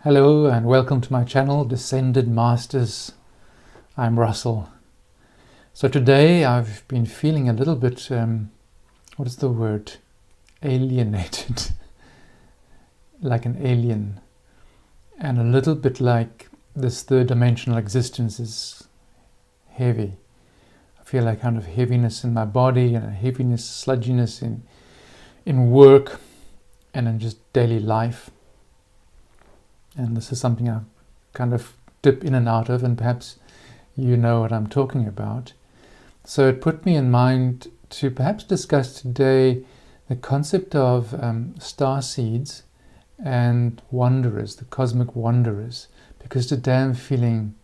Hello and welcome to my channel, Descended Masters. I'm Russell. So today I've been feeling a little bit, what is the word? Alienated. Like an alien. And a little bit like this third dimensional existence is heavy. I feel like kind of heaviness in my body and a heaviness, sludginess in work and in just daily life. And this is something I kind of dip in and out of, and perhaps you know what I'm talking about. So it put me in mind to perhaps discuss today the concept of starseeds and wanderers, the cosmic wanderers, because today I'm feeling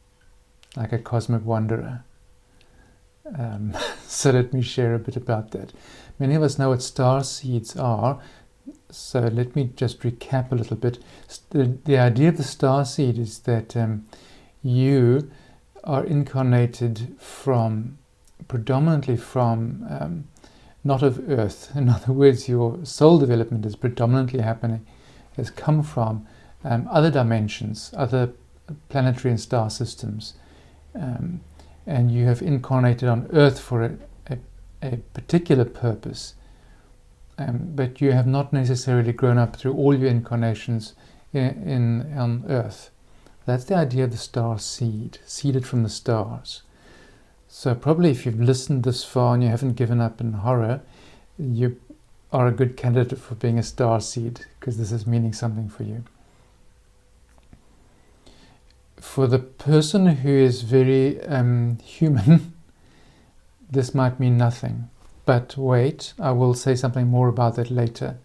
like a cosmic wanderer. So let me share a bit about that. Many of us know what starseeds are. So let me just recap a little bit. The idea of the starseed is that you are incarnated predominantly from not of Earth. In other words, your soul development is predominantly has come from other dimensions, other planetary and star systems. And you have incarnated on Earth for a particular purpose. But you have not necessarily grown up through all your incarnations on Earth. That's the idea of the star seed, seeded from the stars. So probably if you've listened this far and you haven't given up in horror, you are a good candidate for being a star seed, because this is meaning something for you. For the person who is very human, this might mean nothing. But wait, I will say something more about that later,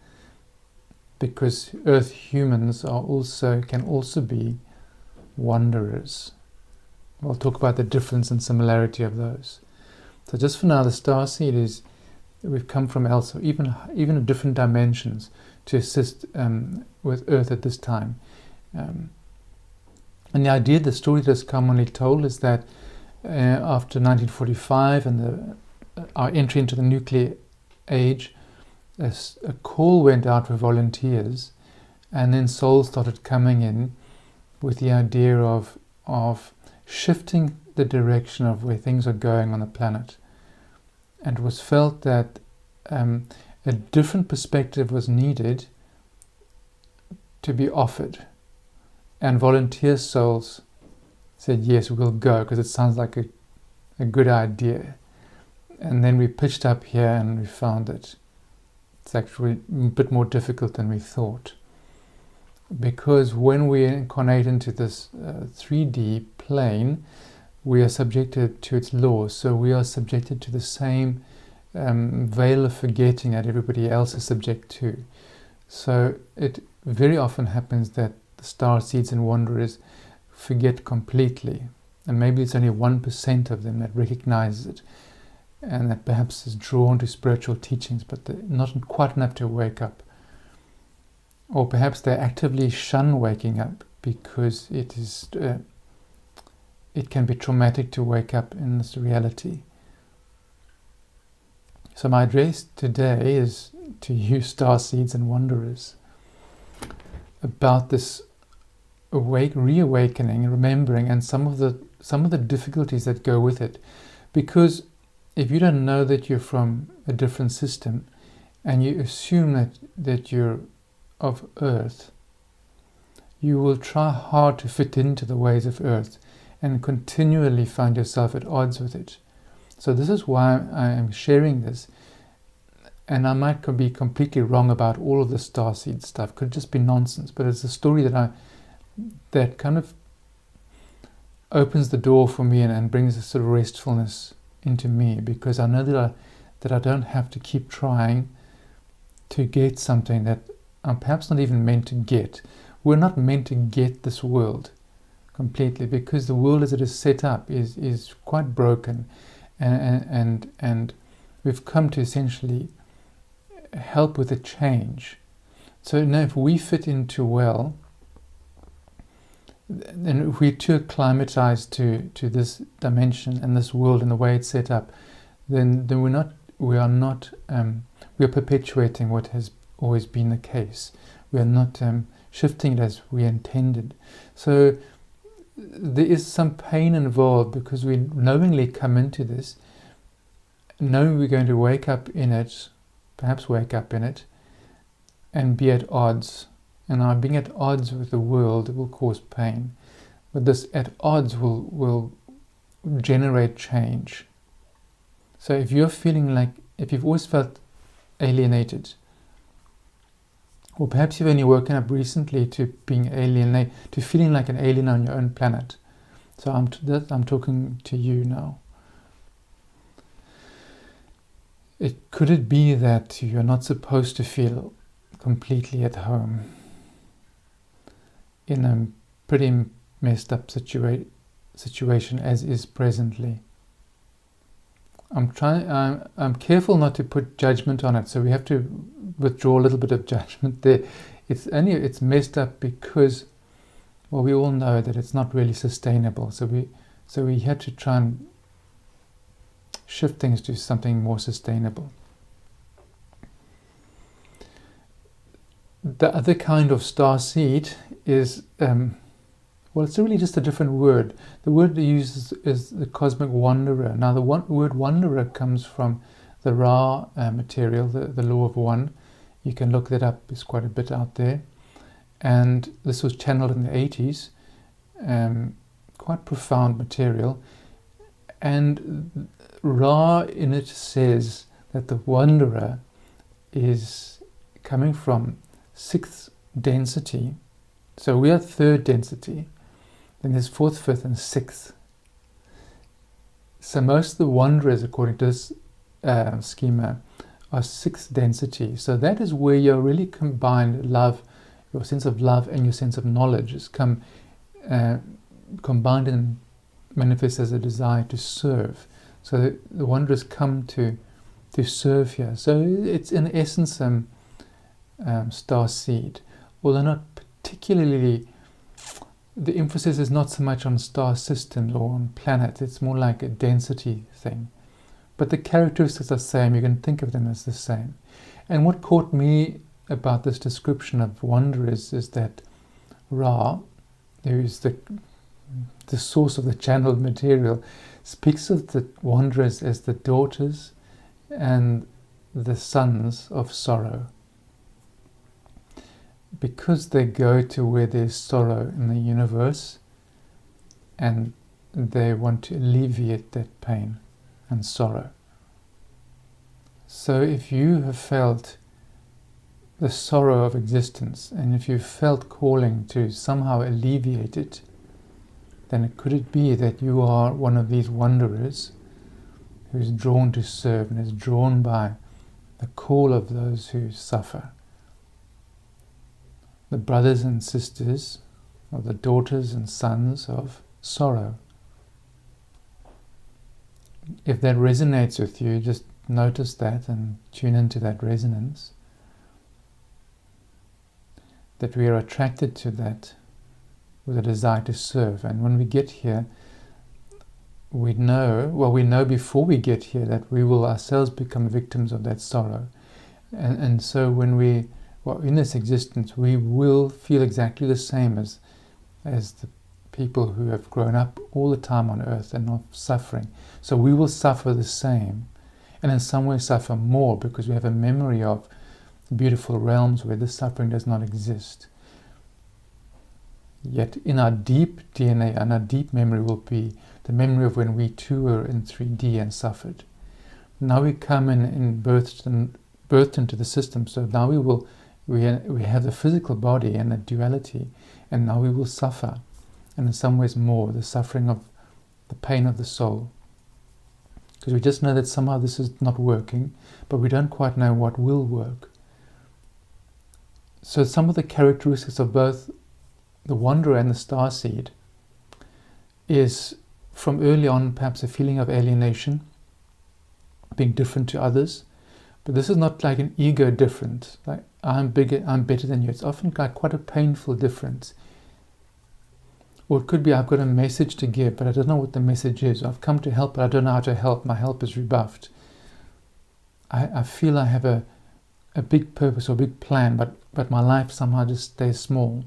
because Earth humans can also be wanderers. We'll talk about the difference and similarity of those. So just for now, the starseed is we've come from elsewhere, even different dimensions, to assist with Earth at this time. And the idea, the story that's commonly told, is that after 1945 and our entry into the nuclear age, a call went out for volunteers, and then souls started coming in with the idea of shifting the direction of where things are going on the planet. And it was felt that a different perspective was needed to be offered. And volunteer souls said, yes, we'll go, because it sounds like a good idea. And then we pitched up here and we found that it's actually a bit more difficult than we thought. Because when we incarnate into this 3D plane, we are subjected to its laws. So we are subjected to the same veil of forgetting that everybody else is subject to. So it very often happens that the starseeds and wanderers forget completely. And maybe it's only 1% of them that recognizes it, and that perhaps is drawn to spiritual teachings, but not quite enough to wake up. Or perhaps they actively shun waking up because it can be traumatic to wake up in this reality. So my address today is to you, starseeds and wanderers, about this reawakening, remembering, and some of the difficulties that go with it. Because if you don't know that you're from a different system, and you assume that you're of Earth, you will try hard to fit into the ways of Earth and continually find yourself at odds with it. So this is why I am sharing this. And I might be completely wrong about all of the starseed stuff. Could just be nonsense. But it's a story that kind of opens the door for me and brings a sort of restfulness into me, because I know that I don't have to keep trying to get something that I'm perhaps not even meant to get. We're not meant to get this world completely, because the world as it is set up is quite broken, and we've come to essentially help with a change. So now if we fit in too well, and if we're too acclimatized to this dimension and this world and the way it's set up, then we are perpetuating what has always been the case. We are not shifting it as we intended. So there is some pain involved because we knowingly come into this, knowing we're going to wake up in it, perhaps wake up in it, and be at odds. And our being at odds with the world will cause pain. But this at odds will generate change. So if you're feeling like, if you've always felt alienated, or perhaps you've only woken up recently to being alienated, to feeling like an alien on your own planet. So I'm talking to you now. Could it be that you're not supposed to feel completely at home in a pretty messed up situation as is presently? I'm careful not to put judgment on it, so we have to withdraw a little bit of judgment there. It's messed up because, well, we all know that it's not really sustainable. So we had to try and shift things to something more sustainable. The other kind of starseed is, well, it's really just a different word. The word they use is the cosmic wanderer. Now, the word wanderer comes from the Ra material, the law of one. You can look that up. It's quite a bit out there. And this was channeled in the 80s. Quite profound material. And Ra in it says that the wanderer is coming from 6th density. So we are 3rd density. Then there's 4th, 5th, and 6th. So most of the wanderers, according to this schema, are 6th density. So that is where your really combined love, your sense of love and your sense of knowledge is combined and manifests as a desire to serve. So the wanderers come to serve here. So it's in essence star seed, although not particularly. The emphasis is not so much on star systems or on planets. It's more like a density thing. But the characteristics are the same. You can think of them as the same. And what caught me about this description of wanderers is that Ra, who is the source of the channeled material, speaks of the wanderers as the daughters and the sons of sorrow, because they go to where there's sorrow in the universe and they want to alleviate that pain and sorrow. So if you have felt the sorrow of existence and if you felt calling to somehow alleviate it, then could it be that you are one of these wanderers who is drawn to serve and is drawn by the call of those who suffer? The brothers and sisters, or the daughters and sons of sorrow. If that resonates with you, just notice that and tune into that resonance. That we are attracted to that with a desire to serve. And when we get here, we know before we get here that we will ourselves become victims of that sorrow. And so when in this existence, we will feel exactly the same as the people who have grown up all the time on earth and not suffering. So we will suffer the same, and in some ways suffer more, because we have a memory of beautiful realms where this suffering does not exist. Yet in our deep DNA and our deep memory will be the memory of when we too were in 3D and suffered. Now we come in birthed into the system, so now we have the physical body and the duality, and now we will suffer, and in some ways more, the suffering of the pain of the soul. Because we just know that somehow this is not working, but we don't quite know what will work. So some of the characteristics of both the wanderer and the starseed is, from early on, perhaps a feeling of alienation, being different to others. But this is not like an ego difference, like I'm bigger, I'm better than you. It's often like quite a painful difference. Or it could be I've got a message to give, but I don't know what the message is. I've come to help, but I don't know how to help. My help is rebuffed. I feel I have a big purpose or a big plan, but but my life somehow just stays small.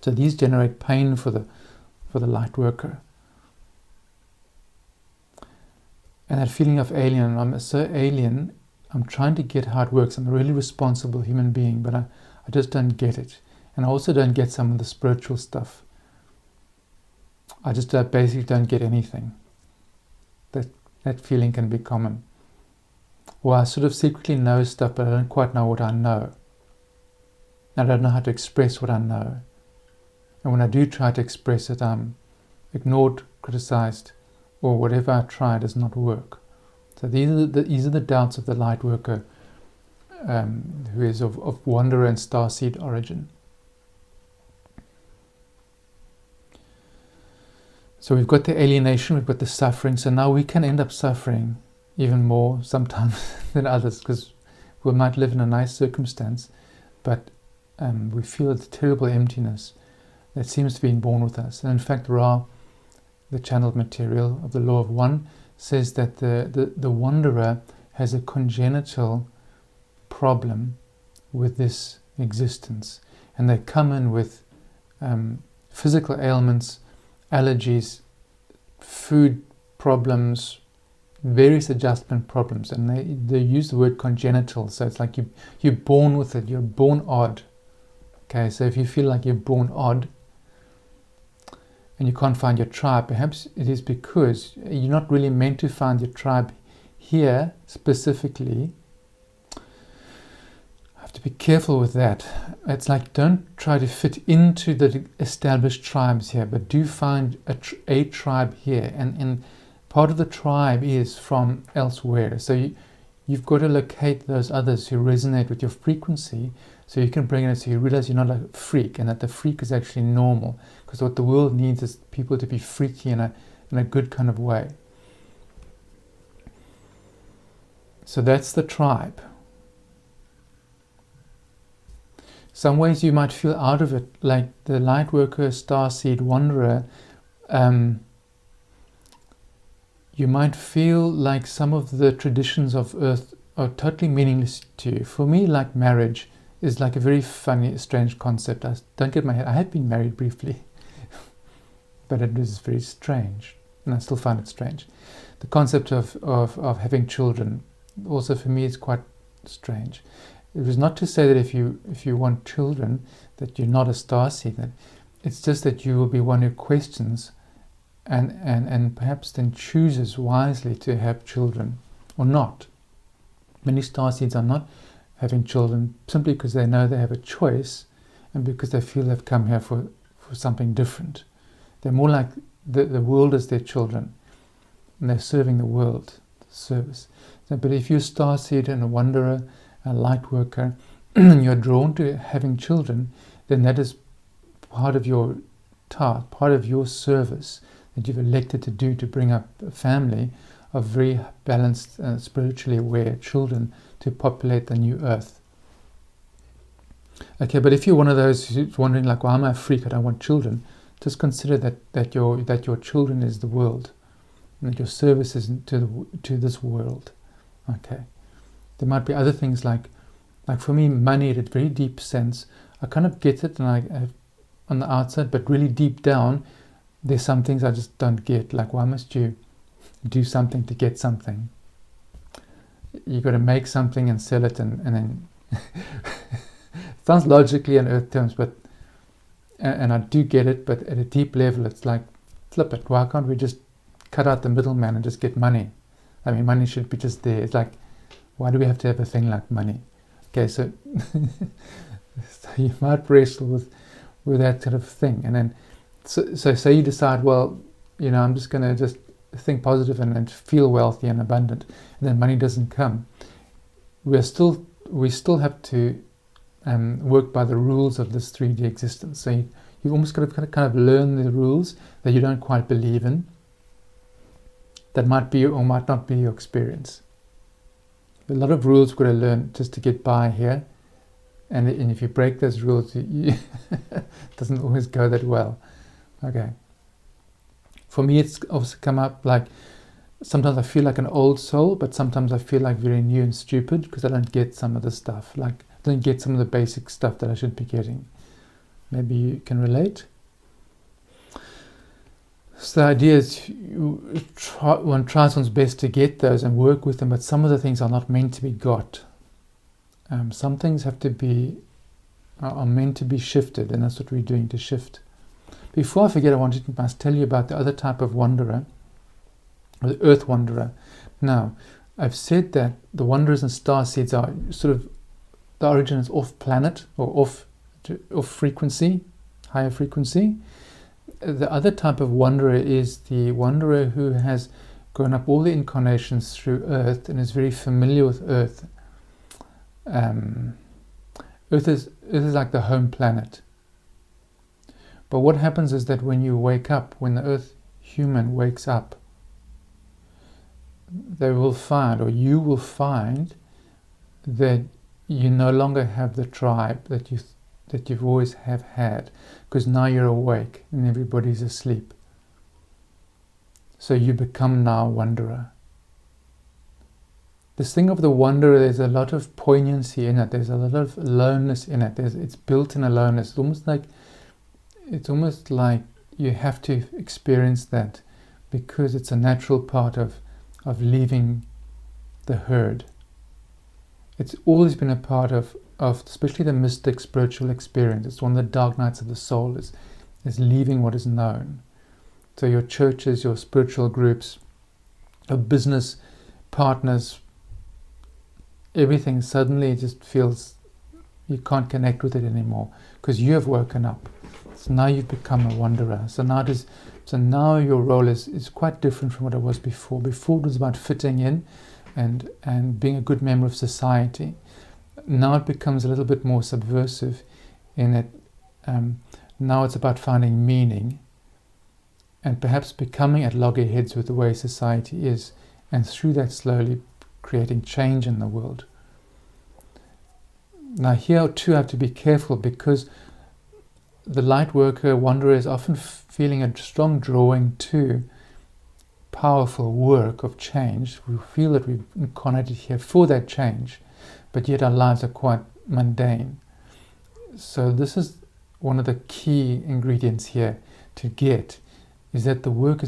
So these generate pain for the light worker. And that feeling of alien, I'm so alien, I'm trying to get how it works. I'm a really responsible human being, but I just don't get it. And I also don't get some of the spiritual stuff. I just basically don't get anything. That feeling can be common. Or I sort of secretly know stuff, but I don't quite know what I know. I don't know how to express what I know. And when I do try to express it, I'm ignored, criticized, or whatever I try does not work. So these are the doubts of the light worker who is of wanderer and starseed origin. So we've got the alienation, we've got the suffering. So now we can end up suffering even more sometimes than others, because we might live in a nice circumstance, but we feel the terrible emptiness that seems to be born with us. And in fact, Ra, the channeled material of the law of one, says that the wanderer has a congenital problem with this existence, and they come in with physical ailments, allergies, food problems, various adjustment problems, and they use the word congenital. So it's like you're born with it, you're born odd. Okay, so if you feel like you're born odd and you can't find your tribe, perhaps it is because you're not really meant to find your tribe here specifically. I have to be careful with that. It's like, don't try to fit into the established tribes here, but do find a tribe here. And part of the tribe is from elsewhere. So you've got to locate those others who resonate with your frequency, so you can bring it so you realize you're not a freak, and that the freak is actually normal. Because what the world needs is people to be freaky in a good kind of way. So that's the tribe. Some ways you might feel out of it, like the light worker, starseed, wanderer. You might feel like some of the traditions of Earth are totally meaningless to you. For me, like marriage is like a very funny, strange concept. I don't get my head. I have been married briefly, but it is very strange, and I still find it strange. The concept of having children also for me is quite strange. It is not to say that if you want children that you're not a starseed. It's just that you will be one who questions and perhaps then chooses wisely to have children or not. Many starseeds are not having children simply because they know they have a choice and because they feel they've come here for something different. They're more like the world is their children, and they're serving the world, service. So, but if you're a starseed and a wanderer, a light worker, and you're drawn to having children, then that is part of your task, part of your service that you've elected to do, to bring up a family of very balanced, spiritually aware children to populate the new earth. Okay, but if you're one of those who's wondering, like, why am I a freak? I don't want children. Just consider that your children is the world, and that your service is to this world. Okay. There might be other things like for me, money at a very deep sense. I kind of get it, and I on the outside, but really deep down, there's some things I just don't get. Like, why must you do something to get something? You got to make something and sell it, and then it sounds logically in earth terms, but and I do get it, but at a deep level, it's like, flip it. Why can't we just cut out the middleman and just get money? I mean, money should be just there. It's like, why do we have to have a thing like money? Okay, so, so you might wrestle with that sort of thing, and then so you decide, well, I'm just going to just think positive and feel wealthy and abundant, and then money doesn't come. We still have to work by the rules of this 3D existence. So you've almost got to kind of learn the rules that you don't quite believe in. That might be or might not be your experience. A lot of rules we've got to learn just to get by here, and if you break those rules, it doesn't always go that well. Okay. For me, it's also come up like, sometimes I feel like an old soul, but sometimes I feel like very new and stupid because I don't get some of the stuff. Like don't get some of the basic stuff that I should be getting. Maybe you can relate. So the idea is one tries one's best to get those and work with them, but some of the things are not meant to be got. Some things have to be are meant to be shifted, and that's what we're doing to shift. Before I forget, I must tell you about the other type of wanderer, or the earth wanderer. Now, I've said that the wanderers and starseeds are sort of, the origin is off planet or off frequency, higher frequency. The other type of wanderer is the wanderer who has grown up all the incarnations through Earth and is very familiar with Earth. Earth is like the home planet. But what happens is that when you wake up, when the Earth human wakes up, they will find, or you will find, that you no longer have the tribe that you've always have had, because now you're awake and everybody's asleep. So you become now a wanderer. This thing of the wanderer, there's a lot of poignancy in it. There's a lot of aloneness in it. It's built in aloneness. It's almost like you have to experience that, because it's a natural part of leaving the herd. It's always been a part of especially the mystic spiritual experience. It's one of the dark nights of the soul, is leaving what is known. So your churches, your spiritual groups, your business partners, everything suddenly just feels you can't connect with it anymore, because you have woken up. So now you've become a wanderer. So now your role is quite different from what it was before. Before it was about fitting in and being a good member of society. Now it becomes a little bit more subversive in it. Now it's about finding meaning and perhaps becoming at loggerheads with the way society is, and through that slowly creating change in the world. Now here too I have to be careful, because the light worker, wanderer, is often feeling a strong drawing to powerful work of change. We feel that we've incarnated here for that change, but yet our lives are quite mundane. So this is one of the key ingredients here to get, is that the work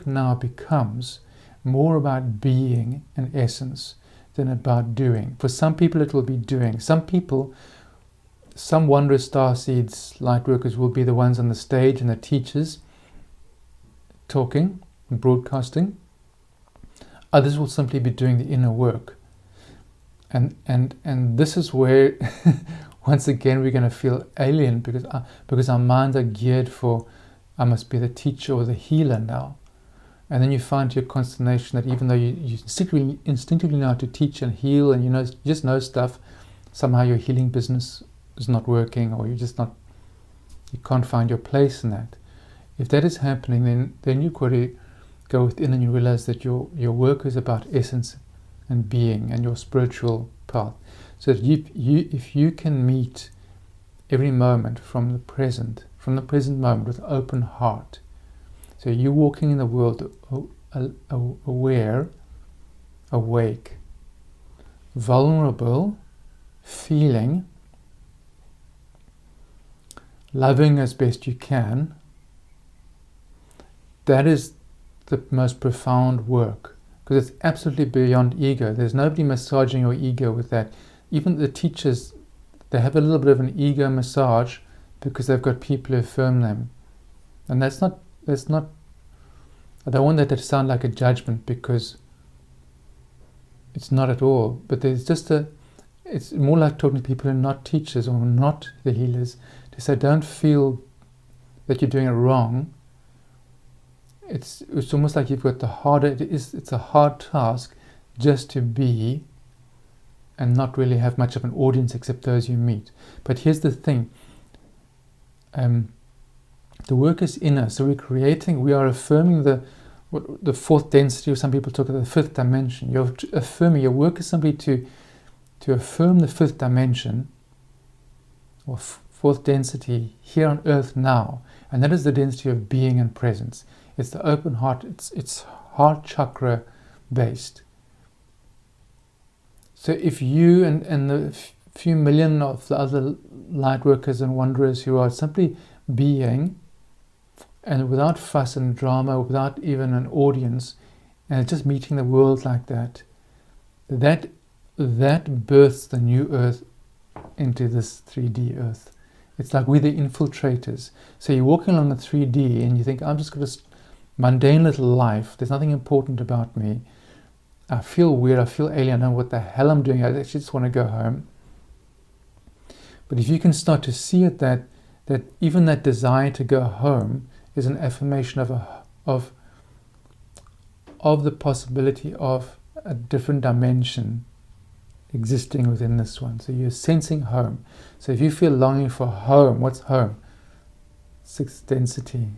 now becomes more about being and essence than about doing. For some people it will be doing. Some wanderers, starseeds, light workers will be the ones on the stage and the teachers talking and broadcasting. Others will simply be doing the inner work. And this is where once again we're going to feel alien, because our minds are geared for, I must be the teacher or the healer now. And then you find to your consternation that even though you instinctively know how to teach and heal, and you just know stuff, somehow your healing business is not working, or you can't find your place in that. If that is happening, then you've got to go within and you realize that your work is about essence and being and your spiritual path. So that if you can meet every moment from the present moment with open heart, so you're walking in the world aware, awake, vulnerable, feeling, loving as best you can, that is the most profound work, because it's absolutely beyond ego. There's nobody massaging your ego with that. Even the teachers, they have a little bit of an ego massage because they've got people who affirm them. And that's not, I don't want that to sound like a judgment, because it's not at all. But there's it's more like talking to people who are not teachers or not the healers, to say don't feel that you're doing it wrong. It's almost like you've got it's a hard task just to be and not really have much of an audience except those you meet. But here's the thing. The work is inner, so we are affirming the fourth density, or some people talk about the fifth dimension. You're affirming, your work is simply to affirm the fifth dimension, or fourth density, here on earth now, and that is the density of being and presence. It's the open heart, it's heart chakra based. So if you and the few million of the other light workers and wanderers who are simply being, and without fuss and drama, without even an audience, and just meeting the world like that, that births the new earth into this 3D earth. It's like we're the infiltrators. So you're walking along the 3D and you think, I'm just going to mundane little life. There's nothing important about me. I feel weird. I feel alien. I don't know what the hell I'm doing. I actually just want to go home. But if you can start to see it, that even that desire to go home is an affirmation of the possibility of a different dimension existing within this one. So you're sensing home. So if you feel longing for home, what's home? Sixth density.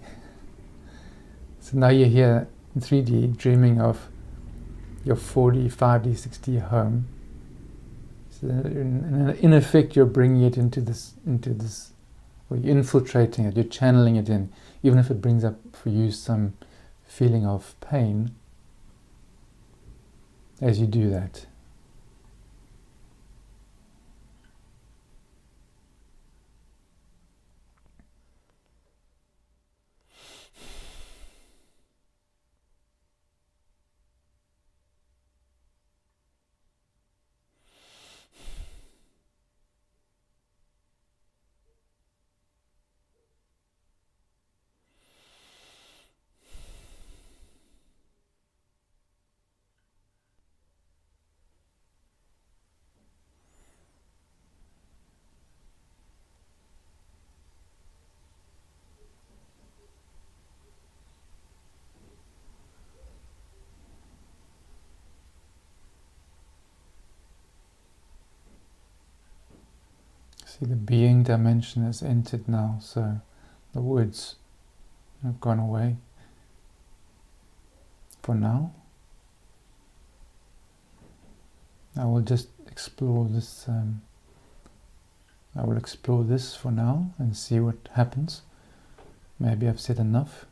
So now you're here in 3D dreaming of your 4D, 5D, 6D home. So in effect, you're bringing it into this, or you're infiltrating it, you're channeling it in, even if it brings up for you some feeling of pain as you do that. See, the being dimension has entered now, so the words have gone away for now. I will just explore this. I will explore this for now and see what happens. Maybe I've said enough.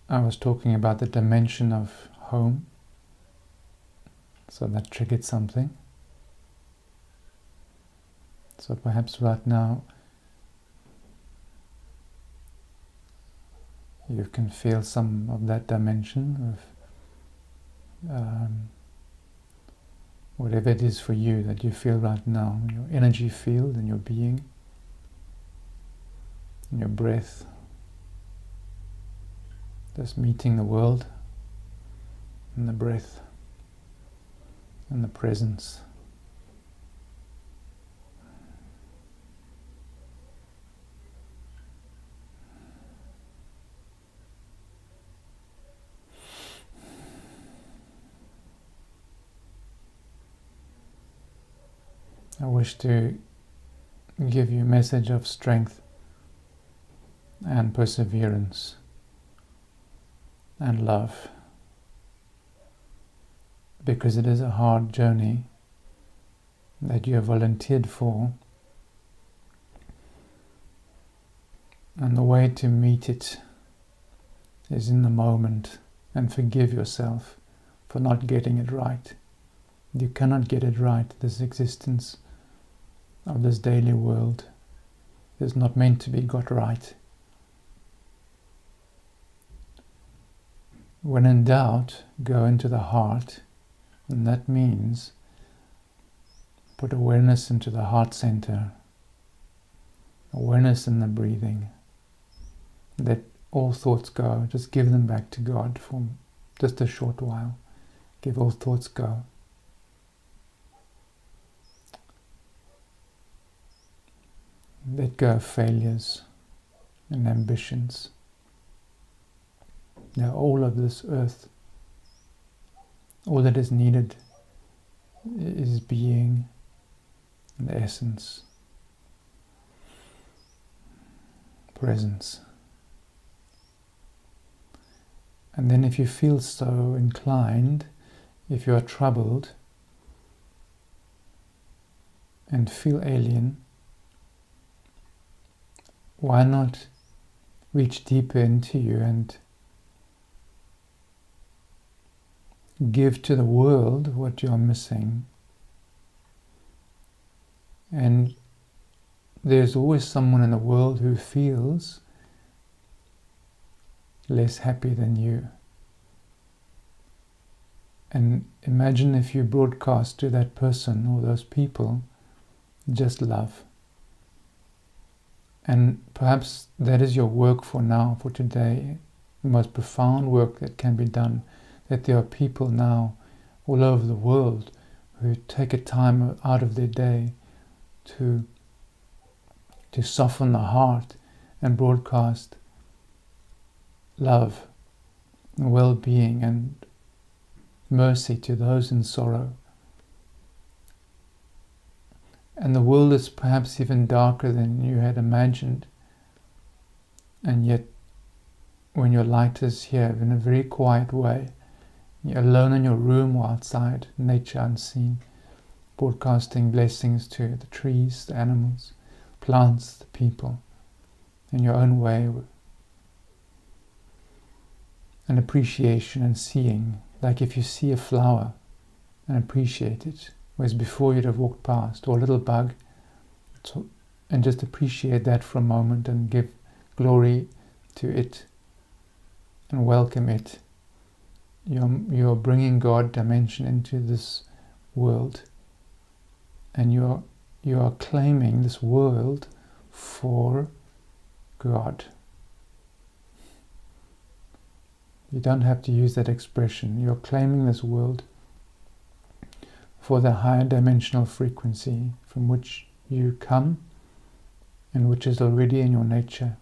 I was talking about the dimension of home. So that triggered something. So perhaps right now you can feel some of that dimension of whatever it is for you that you feel right now, your energy field and your being, and your breath, just meeting the world and the breath and the presence. I wish to give you a message of strength and perseverance and love, because it is a hard journey that you have volunteered for, and the way to meet it is in the moment, and forgive yourself for not getting it right. You cannot get it right. This existence of this daily world is not meant to be got right. When in doubt, go into the heart, and that means put awareness into the heart center, awareness in the breathing. Let all thoughts go. Just give them back to God for just a short while. Give all thoughts go. Let go of failures and ambitions. Now all of this earth, all that is needed is being, and essence, presence. And then if you feel so inclined, if you are troubled and feel alien, why not reach deeper into you and give to the world what you are missing. And there's always someone in the world who feels less happy than you. And imagine if you broadcast to that person or those people just love. And perhaps that is your work for now, for today, the most profound work that can be done, that there are people now all over the world who take a time out of their day to soften the heart and broadcast love, well-being and mercy to those in sorrow. And the world is perhaps even darker than you had imagined. And yet, when your light is here in a very quiet way, you're alone in your room or outside, nature unseen, broadcasting blessings to the trees, the animals, plants, the people, in your own way, an appreciation and seeing, like if you see a flower and appreciate it, whereas before you'd have walked past, or a little bug, and just appreciate that for a moment and give glory to it and welcome it. You're bringing God dimension into this world, and you are claiming this world for God. You don't have to use that expression. You're claiming this world for the higher dimensional frequency from which you come and which is already in your nature.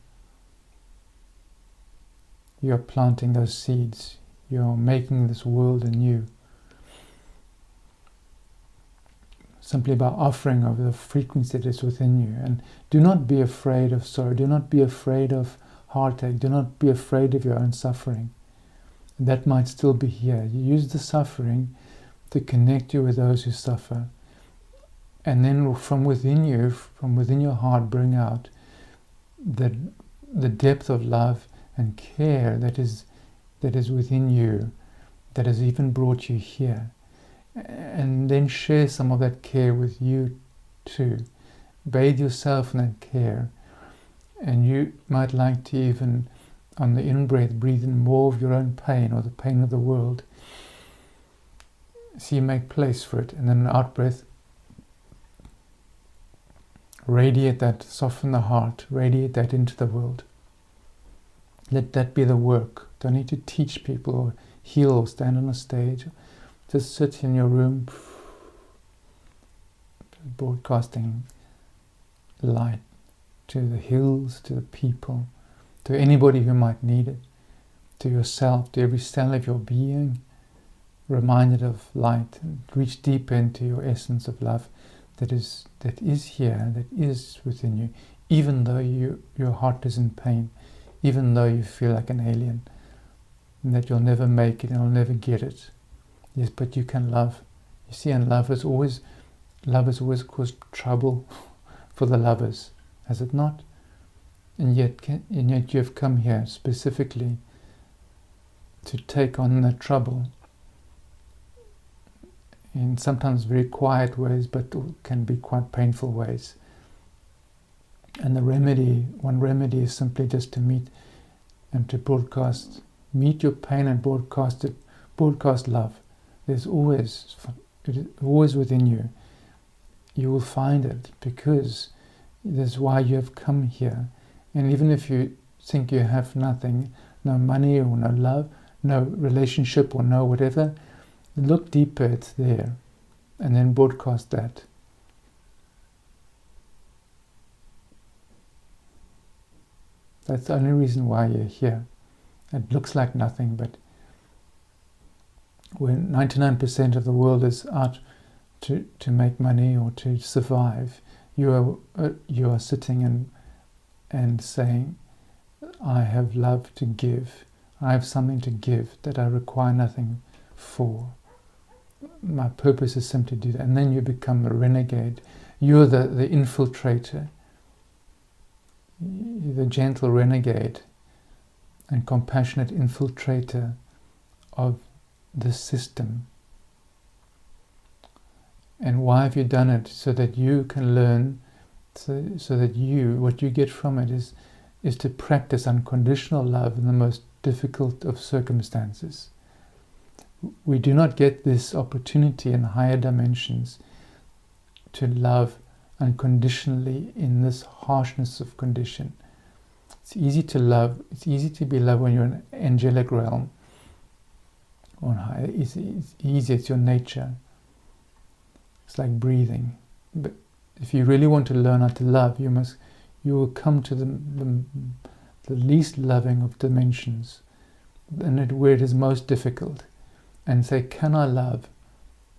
You're planting those seeds. You're making this world anew. Simply by offering of the frequency that is within you. And do not be afraid of sorrow. Do not be afraid of heartache. Do not be afraid of your own suffering. That might still be here. You use the suffering to connect you with those who suffer. And then from within you, from within your heart, bring out the depth of love and care that is within you, that has even brought you here. And then share some of that care with you too. Bathe yourself in that care. And you might like to even, on the in-breath, breathe in more of your own pain or the pain of the world. So you make place for it. And then an out-breath, radiate that, soften the heart, radiate that into the world. Let that be the work. Don't need to teach people or heal or stand on a stage. Just sit in your room, broadcasting light to the hills, to the people, to anybody who might need it, to yourself, to every cell of your being, reminded of light, and reach deep into your essence of love that is here, that is within you, even though your heart is in pain, even though you feel like an alien, and that you'll never make it and you'll never get it. Yes, but you can love. You see, and love has always caused trouble for the lovers, has it not? And yet you have come here specifically to take on that trouble in sometimes very quiet ways, but can be quite painful ways. And one remedy is simply just to meet and to meet your pain and broadcast love. There's always within you. You will find it, because that's why you have come here. And even if you think you have nothing, no money or no love, no relationship or no whatever, look deeper, it's there, and then broadcast that. That's the only reason why you're here. It looks like nothing, but when 99% of the world is out to make money or to survive, you are sitting and saying, I have love to give. I have something to give that I require nothing for. My purpose is simply to do that. And then you become a renegade. You're the infiltrator, the gentle renegade and compassionate infiltrator of this system. And why have you done it? So that you can learn, so that what you get from it is to practice unconditional love in the most difficult of circumstances. We do not get this opportunity in higher dimensions to love unconditionally in this harshness of condition. It's easy to love, it's easy to be loved when you're in an angelic realm. On high, it's easy, it's your nature. It's like breathing. But if you really want to learn how to love, you will come to the least loving of dimensions, and where it is most difficult, and say, can I love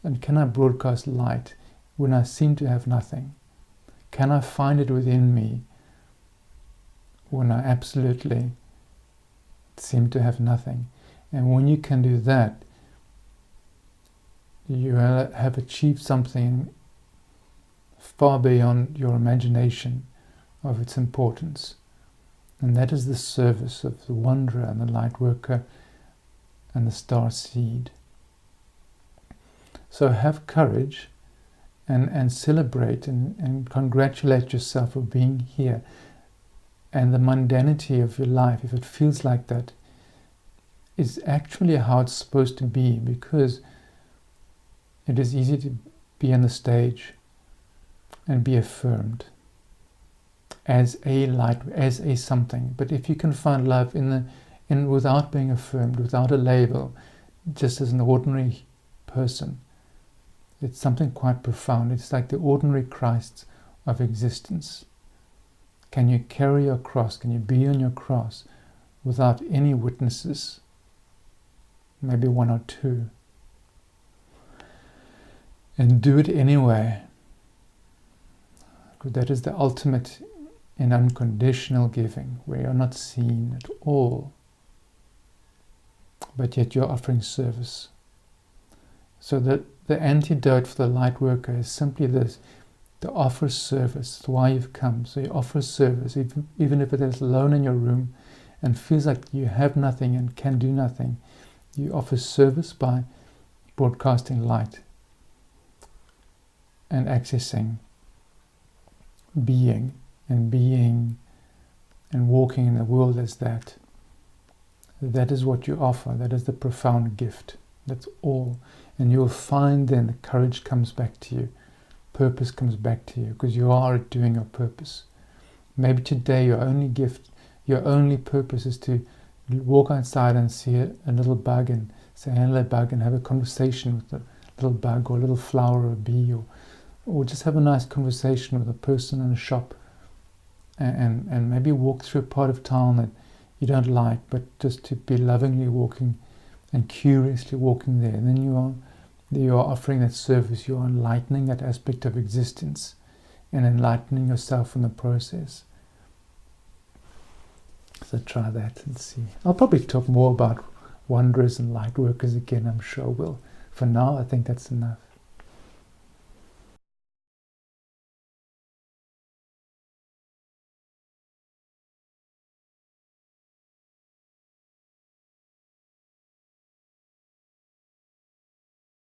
and can I broadcast light when I seem to have nothing? Can I find it within me when I absolutely seem to have nothing? And when you can do that, you have achieved something far beyond your imagination of its importance. And that is the service of the wanderer and the light worker and the star seed. So have courage and celebrate and congratulate yourself for being here. And the mundanity of your life, if it feels like that, is actually how it's supposed to be, because it is easy to be on the stage and be affirmed as a light, as a something. But if you can find love in without being affirmed, without a label, just as an ordinary person, it's something quite profound. It's like the ordinary Christ of existence. Can you carry your cross? Can you be on your cross without any witnesses? Maybe one or two. And do it anyway. Because that is the ultimate in unconditional giving, where you're not seen at all, but yet you're offering service. So that the antidote for the light worker is simply this: to offer service. It's why you've come. So you offer service, even if it is alone in your room and feels like you have nothing and can do nothing. You offer service by broadcasting light and accessing being and walking in the world as that. That is what you offer. That is the profound gift. That's all. And you'll find then the courage comes back to you. Purpose comes back to you, because you are doing your purpose. Maybe today your only gift, your only purpose is to walk outside and see a little bug and say hello bug and have a conversation with the little bug, or a little flower or a bee, or just have a nice conversation with a person in a shop, and maybe walk through a part of town that you don't like, but just to be lovingly walking and curiously walking there. And then you are offering that service. You are enlightening that aspect of existence and enlightening yourself in the process. So try that and see. I'll probably talk more about wanderers and light workers again, I'm sure I will. For now, I think that's enough.